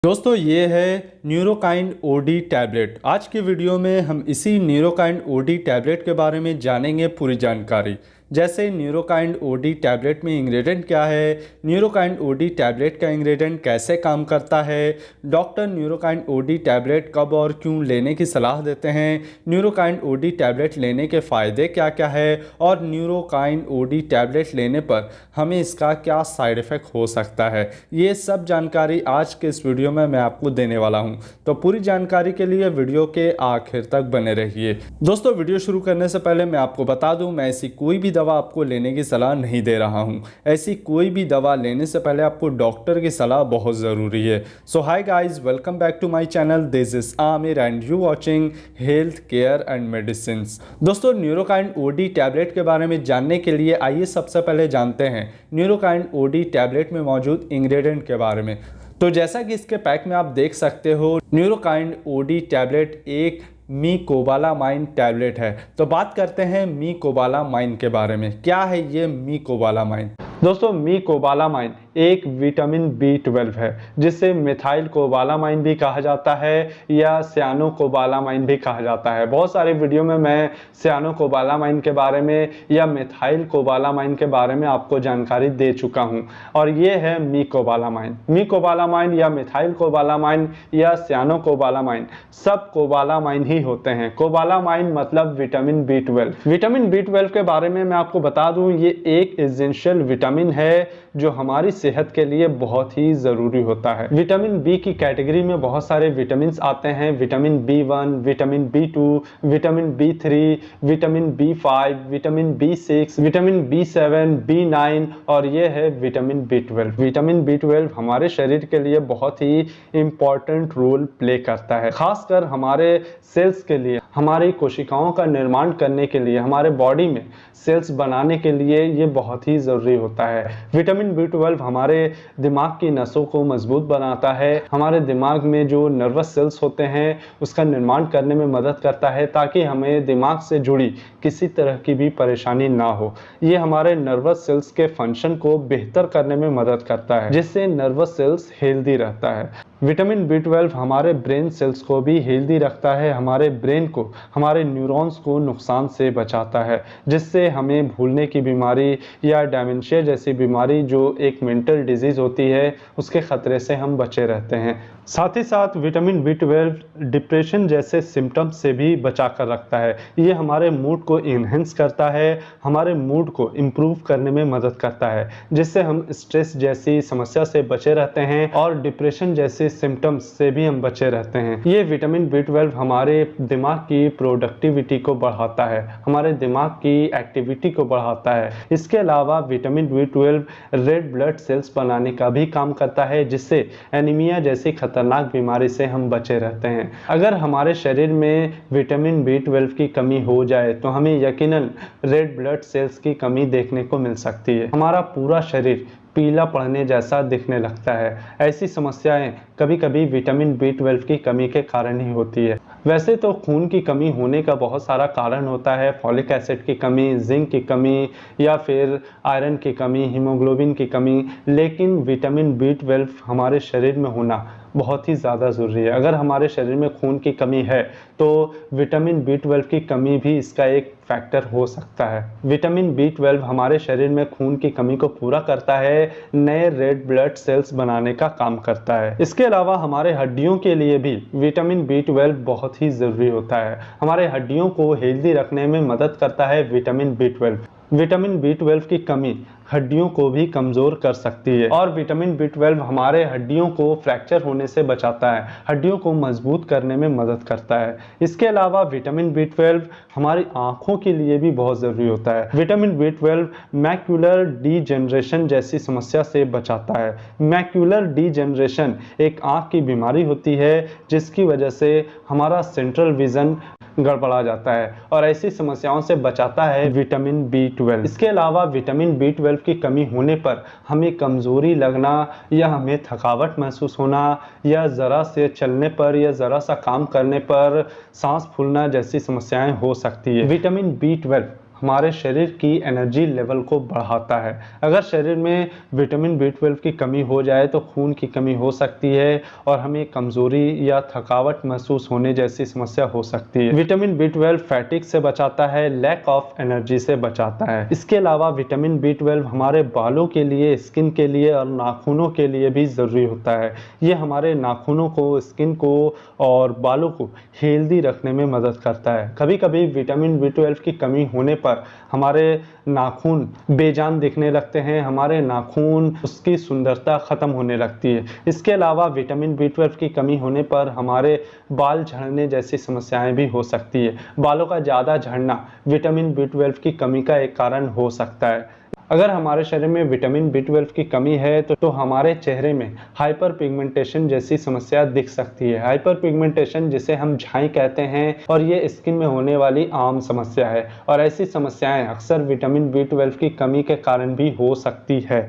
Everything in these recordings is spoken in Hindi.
दोस्तों ये है न्यूरोकाइन ओडी टैबलेट। आज की वीडियो में हम इसी न्यूरोकाइन ओडी टैबलेट के बारे में जानेंगे पूरी जानकारी। जैसे न्यूरोकाइन ओडी टैबलेट में इंग्रेडिएंट क्या है, न्यूरोकाइन ओडी टैबलेट का इंग्रेडिएंट कैसे काम करता है, डॉक्टर न्यूरोकाइन ओडी टैबलेट कब और क्यों लेने की सलाह देते हैं, न्यूरोकाइन ओडी टैबलेट लेने के फ़ायदे क्या क्या है और न्यूरोकाइन ओडी टैबलेट लेने पर हमें इसका क्या साइड इफ़ेक्ट हो सकता है, ये सब जानकारी आज के इस वीडियो में मैं आपको देने वाला हूं। तो पूरी जानकारी के लिए वीडियो के आखिर तक बने रहिए। दोस्तों वीडियो शुरू करने से पहले मैं आपको बता दूं, मैं ऐसी कोई भी दवा आपको लेने की सलाह नहीं दे रहा हूं। ऐसी कोई भी दवा लेने से पहले आपको डॉक्टर की सलाह बहुत ज़रूरी है। So hi guys, welcome back to my channel. This is Aamir and you watching health care and medicine. दोस्तों न्यूरोकाइन ओडी टैबलेट के बारे में जानने के लिए आइए सबसे पहले जानते हैं न्यूरोकाइन ओडी टैबलेट में मौजूद इंग्रेडिएंट के बारे में। तो जैसा कि इसके पैक में आप देख सकते हो, न्यूरोकाइन ओडी टैबलेट एक मीकोबालामाइन टैबलेट है। तो बात करते हैं मीकोबालामाइन के बारे में। क्या है ये मीकोबालामाइन? दोस्तों मीकोबालामाइन एक विटामिन B12 है, जिसे मिथाइल कोबालामाइन भी कहा जाता है या सियानोकोबालामाइन भी कहा जाता है। बहुत सारे वीडियो में मैं सियानोकोबालामाइन के बारे में या मिथाइल कोबालामाइन के बारे में आपको जानकारी दे चुका हूं, और ये है मीकोबालामाइन। मीकोबालामाइन या मिथाइल कोबालामाइन या सियानोकोबालामाइन सब कोबालामाइन ही होते हैं। कोबालामाइन मतलब विटामिन B12। विटामिन B12 के बारे में मैं आपको बता दूं, ये एक एसेंशियल विटामिन है जो हमारी सेहत के लिए बहुत ही जरूरी होता है। विटामिन बी की कैटेगरी में बहुत सारे विटामिन आते हैं। Vitamin B1, vitamin B2, vitamin B3, vitamin B5, vitamin B6, vitamin B7, B9 और ये है विटामिन B12। विटामिन B12 हमारे शरीर के लिए बहुत ही इंपॉर्टेंट रोल प्ले करता है, खासकर हमारे सेल्स के लिए, हमारी कोशिकाओं का निर्माण करने के लिए, हमारे बॉडी में सेल्स बनाने के लिए ये बहुत ही ज़रूरी होता है। विटामिन B12 हमारे दिमाग की नसों को मजबूत बनाता है, हमारे दिमाग में जो नर्वस सेल्स होते हैं उसका निर्माण करने में मदद करता है, ताकि हमें दिमाग से जुड़ी किसी तरह की भी परेशानी ना हो। ये हमारे नर्वस सेल्स के फंक्शन को बेहतर करने में मदद करता है, जिससे नर्वस सेल्स हेल्दी रहता है। विटामिन B12 हमारे ब्रेन सेल्स को भी हेल्दी रखता है, हमारे ब्रेन को, हमारे न्यूरॉन्स को नुकसान से बचाता है, जिससे हमें भूलने की बीमारी या डेमेंशिया जैसी बीमारी जो एक मेंटल डिजीज़ होती है उसके ख़तरे से हम बचे रहते हैं। साथ ही साथ विटामिन B12 डिप्रेशन जैसे सिम्टम्स से भी बचा कर रखता है। ये हमारे मूड को इन्हेंस करता है, हमारे मूड को इम्प्रूव करने में मदद करता है, जिससे हम स्ट्रेस जैसी समस्या से बचे रहते हैं और डिप्रेशन जैसे सिम्टम्स से भी हम बचे रहते हैं। ये विटामिन B12 हमारे दिमाग की प्रोडक्टिविटी को बढ़ाता है, हमारे दिमाग की एक्टिविटी को बढ़ाता है। इसके अलावा vitamin B12 red blood cells बनाने का भी काम करता है, जिससे एनीमिया जैसी खतरनाक बीमारी से हम बचे रहते हैं। अगर हमारे शरीर में विटामिन B12 की कमी हो जाए तो हमें यकीनन रेड ब्लड सेल्स की कमी देखने को मिल सकती है। हमारा पूरा शरीर पीला पड़ने जैसा दिखने लगता है। ऐसी समस्याएं कभी कभी विटामिन B12 की कमी के कारण ही होती है। वैसे तो खून की कमी होने का बहुत सारा कारण होता है, फॉलिक एसिड की कमी, जिंक की कमी या फिर आयरन की कमी, हीमोग्लोबिन की कमी, लेकिन विटामिन B12 हमारे शरीर में होना बहुत ही ज़्यादा ज़रूरी है। अगर हमारे शरीर में खून की कमी है तो विटामिन B12 की कमी भी इसका एक फैक्टर हो सकता है। विटामिन B12 हमारे शरीर में खून की कमी को पूरा करता है, नए रेड ब्लड सेल्स बनाने का काम करता है। इसके अलावा हमारे हड्डियों के लिए भी विटामिन B12 बहुत ही ज़रूरी होता है। हमारे हड्डियों को हेल्दी रखने में मदद करता है विटामिन B12। विटामिन B12 की कमी हड्डियों को भी कमज़ोर कर सकती है, और विटामिन B12 हमारे हड्डियों को फ्रैक्चर होने से बचाता है, हड्डियों को मजबूत करने में मदद करता है। इसके अलावा विटामिन B12 हमारी आँखों के लिए भी बहुत ज़रूरी होता है। विटामिन B12 मैक्यूलर डीजेनरेशन जैसी समस्या से बचाता है। मैक्यूलर डीजेनरेशन एक आँख की बीमारी होती है, जिसकी वजह से हमारा सेंट्रल विज़न गड़बड़ा जाता है, और ऐसी समस्याओं से बचाता है विटामिन B12। इसके अलावा विटामिन B12 की कमी होने पर हमें कमज़ोरी लगना या हमें थकावट महसूस होना या ज़रा से चलने पर या ज़रा सा काम करने पर सांस फूलना जैसी समस्याएं हो सकती है। विटामिन B12 हमारे शरीर की एनर्जी लेवल को बढ़ाता है। अगर शरीर में विटामिन B12 की कमी हो जाए तो खून की कमी हो सकती है और हमें कमज़ोरी या थकावट महसूस होने जैसी समस्या हो सकती है। विटामिन B12 फैटिग से बचाता है, लैक ऑफ एनर्जी से बचाता है। इसके अलावा विटामिन B12 हमारे बालों के लिए, स्किन के लिए और नाखूनों के लिए भी ज़रूरी होता है। ये हमारे नाखूनों को, स्किन को और बालों को हेल्दी रखने में मदद करता है। कभी कभी विटामिन B12 की कमी होने पर हमारे नाखून बेजान दिखने लगते हैं, हमारे नाखून उसकी सुंदरता ख़त्म होने लगती है। इसके अलावा विटामिन B12 की कमी होने पर हमारे बाल झड़ने जैसी समस्याएं भी हो सकती है। बालों का ज़्यादा झड़ना विटामिन B12 की कमी का एक कारण हो सकता है। अगर हमारे शरीर में विटामिन B12 की कमी है तो हमारे चेहरे में हाइपर पिगमेंटेशन जैसी समस्या दिख सकती है। हाइपर पिगमेंटेशन जिसे हम झाई कहते हैं और ये स्किन में होने वाली आम समस्या है और ऐसी समस्याएं अक्सर विटामिन B12 की कमी के कारण भी हो सकती है।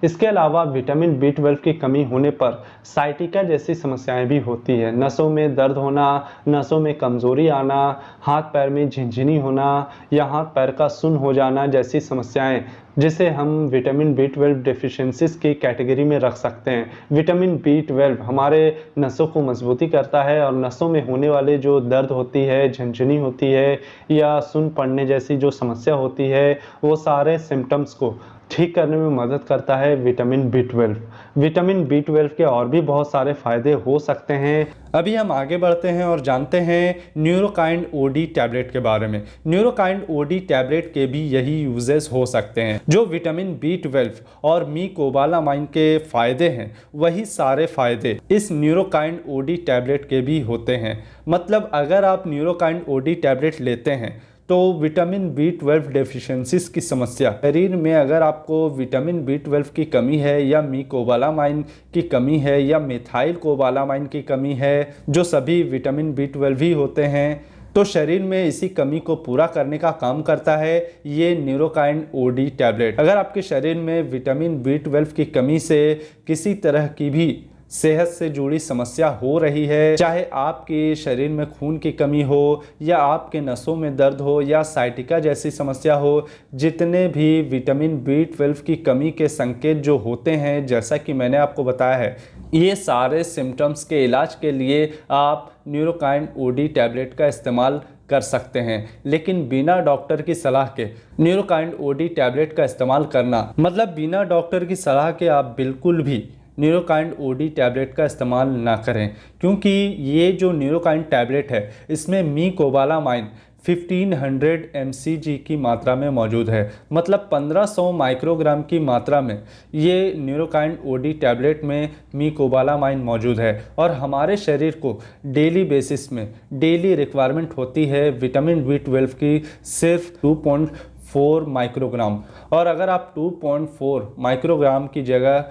इसके अलावा विटामिन B12 की कमी होने पर साइटिका जैसी समस्याएं भी होती है। नसों में दर्द होना, नसों में कमज़ोरी आना, हाथ पैर में झिनझिनी होना या हाथ पैर का सुन्न हो जाना जैसी समस्याएं, जिसे हम विटामिन B12 डेफिशिएंसीज की कैटेगरी में रख सकते हैं। विटामिन B12 हमारे नसों को मजबूती करता है और नसों में होने वाले जो दर्द होती है, झिनझिनी होती है या सुन्न पड़ने जैसी जो समस्या होती है, वो सारे सिम्टम्स को ठीक करने में मदद करता है विटामिन B12। विटामिन B12 के और भी बहुत सारे फायदे हो सकते हैं। अभी हम आगे बढ़ते हैं और जानते हैं न्यूरोकाइंड OD टैबलेट के बारे में। न्यूरोकाइंड OD टैबलेट के भी यही यूजेस हो सकते हैं। जो विटामिन B12 और मीकोबालामाइन के फायदे हैं, वही सारे फायदे इस न्यूरोकाइंड OD टैबलेट के भी होते हैं। मतलब अगर आप न्यूरोकाइंड OD टैबलेट लेते हैं तो विटामिन B12 डेफिशिएंसीज की समस्या, शरीर में अगर आपको विटामिन B12 की कमी है या मीकोबालामाइन की कमी है या मिथाइल कोबालामाइन की कमी है, जो सभी विटामिन B12 ही होते हैं, तो शरीर में इसी कमी को पूरा करने का काम करता है ये न्यूरोकाइंड OD टैबलेट। अगर आपके शरीर में विटामिन B12 की कमी से किसी तरह की भी सेहत से जुड़ी समस्या हो रही है, चाहे आपके शरीर में खून की कमी हो या आपके नसों में दर्द हो या साइटिका जैसी समस्या हो, जितने भी विटामिन B12 की कमी के संकेत जो होते हैं, जैसा कि मैंने आपको बताया है, ये सारे सिम्टम्स के इलाज के लिए आप न्यूरोकाइंड OD टैबलेट का इस्तेमाल कर सकते हैं। लेकिन बिना डॉक्टर की सलाह के न्यूरोकाइंड OD टैबलेट का इस्तेमाल करना, मतलब बिना डॉक्टर की सलाह के आप बिल्कुल भी न्यूरोकाइंड OD टैबलेट का इस्तेमाल ना करें, क्योंकि ये जो न्यूरोकाइंड टैबलेट है इसमें मीकोबालामाइन 1500 mcg की मात्रा में मौजूद है। मतलब 1500 माइक्रोग्राम की मात्रा में ये न्यूरोकाइंड OD टैबलेट में मीकोबालामाइन मौजूद है और हमारे शरीर को डेली बेसिस में डेली रिक्वायरमेंट होती है विटामिन B12 की सिर्फ 2.4 माइक्रोग्राम। और अगर आप 2.4 माइक्रोग्राम की जगह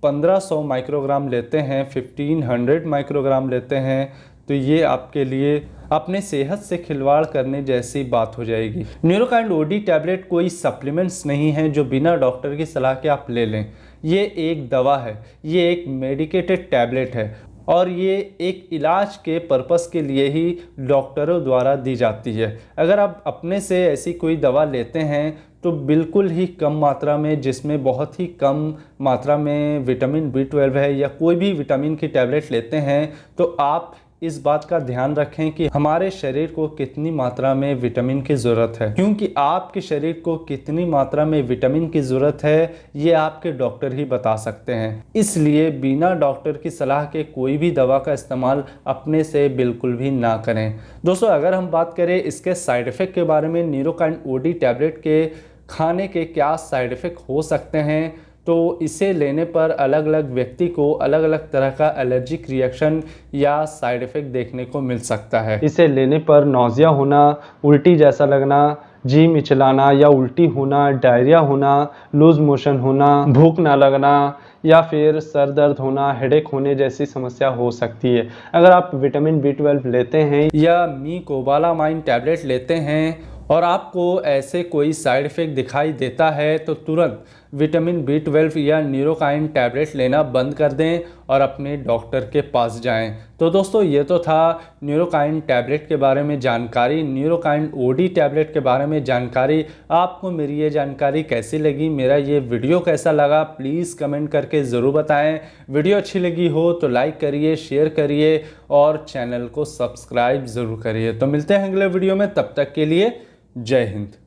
1500 माइक्रोग्राम लेते हैं, 1500 माइक्रोग्राम लेते हैं, तो ये आपके लिए अपने सेहत से खिलवाड़ करने जैसी बात हो जाएगी। न्यूरोकाइंड OD टैबलेट कोई सप्लीमेंट्स नहीं है जो बिना डॉक्टर की सलाह के आप ले लें। ये एक दवा है, ये एक मेडिकेटेड टैबलेट है और ये एक इलाज के पर्पस के लिए ही डॉक्टरों द्वारा दी जाती है। अगर आप अपने से ऐसी कोई दवा लेते हैं तो बिल्कुल ही कम मात्रा में, जिसमें बहुत ही कम मात्रा में विटामिन B12 है या कोई भी विटामिन की टैबलेट लेते हैं, तो आप इस बात का ध्यान रखें कि हमारे शरीर को कितनी मात्रा में विटामिन की ज़रूरत है, क्योंकि आपके शरीर को कितनी मात्रा में विटामिन की ज़रूरत है ये आपके डॉक्टर ही बता सकते हैं। इसलिए बिना डॉक्टर की सलाह के कोई भी दवा का इस्तेमाल अपने से बिल्कुल भी ना करें। दोस्तों, अगर हम बात करें इसके साइड इफ़ेक्ट के बारे में, न्यूरोकाइंड OD टैबलेट के खाने के क्या साइड इफ़ेक्ट हो सकते हैं, तो इसे लेने पर अलग अलग व्यक्ति को अलग अलग तरह का एलर्जिक रिएक्शन या साइड इफ़ेक्ट देखने को मिल सकता है। इसे लेने पर नौजिया होना, उल्टी जैसा लगना, जी मिचलाना या उल्टी होना, डायरिया होना, लूज मोशन होना, भूख ना लगना या फिर सर दर्द होना, हेडेक होने जैसी समस्या हो सकती है। अगर आप विटामिन B12 लेते हैं या मीकोबालामाइन टैबलेट लेते हैं और आपको ऐसे कोई साइड इफ़ेक्ट दिखाई देता है तो तुरंत विटामिन B12 या न्यूरोकाइन टैबलेट लेना बंद कर दें और अपने डॉक्टर के पास जाएं। तो दोस्तों ये तो था न्यूरोकाइन टैबलेट के बारे में जानकारी, न्यूरोकाइन OD टैबलेट के बारे में जानकारी। आपको मेरी ये जानकारी कैसी लगी, मेरा ये वीडियो कैसा लगा, प्लीज़ कमेंट करके ज़रूर बताएं। वीडियो अच्छी लगी हो तो लाइक करिए, शेयर करिए और चैनल को सब्सक्राइब ज़रूर करिए। तो मिलते हैं अगले वीडियो में, तब तक के लिए जय हिंद।